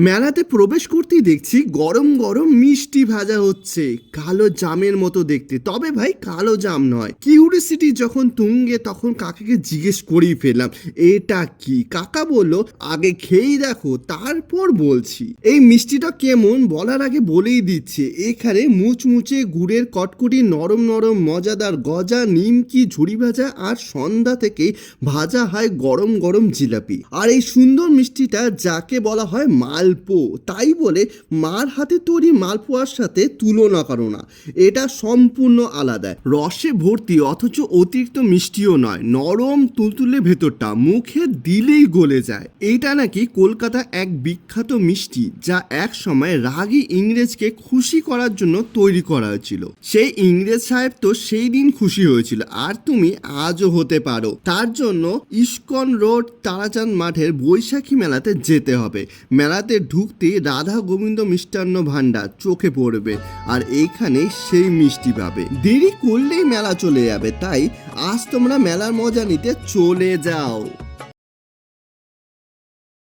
মেলাতে প্রবেশ করতেই দেখছি গরম গরম মিষ্টি ভাজা হচ্ছে, কালো জামের মতো দেখতে। তবে ভাই কালো জাম নয়। কিউরিসিটি যখন তুঙ্গে তখন কাকাকে জিজ্ঞেস করেই ফেললাম, এটা কি? কাকা বলল, আগে খেয়েই দেখো তারপর বলছি। এই মিষ্টিটা কেমন বলার আগে বলেই দিচ্ছে, এখানে মুচমুচে গুড়ের কটকটি, নরম নরম মজাদার গজা, নিমকি, ঝুড়ি ভাজা, আর সন্ধ্যা থেকেই ভাজা হয় গরম গরম জিলাপি। আর এই সুন্দর মিষ্টিটা যাকে বলা হয় মালপো, তাই বলে মার হাতে তৈরি মালপোয়ার সাথে তুলনা করো না। এটা সম্পূর্ণ আলাদা, রসে ভর্তি অথচ অতিরিক্ত মিষ্টিও নয়, নরম তুলতুলে ভেতরটা, মুখে দিলেই গলে যায়। এইটা নাকি কলকাতা এক বিখ্যাত মিষ্টি, যা এক সময় রাগী ইংরেজকে খুশি করার জন্য তৈরি করা হয়েছিল। সেই ইংরেজ সাহেব তো সেই দিন খুশি হয়েছিল, আর তুমি আজও হতে পারো। তার জন্য ইস্কন রোড তারাচাঁদ মাঠের বৈশাখী মেলাতে যেতে হবে। মেলাতে ঢুকতেই রাধা গোবিন্দ মিষ্টান্ন ভাণ্ডার চোখে পড়বে, আর এইখানে সেই মিষ্টি পাবে। দেরি করলেই মেলা চলে যাবে, তাই আজ তোমরা মেলার মজা নিতে চলে যাও।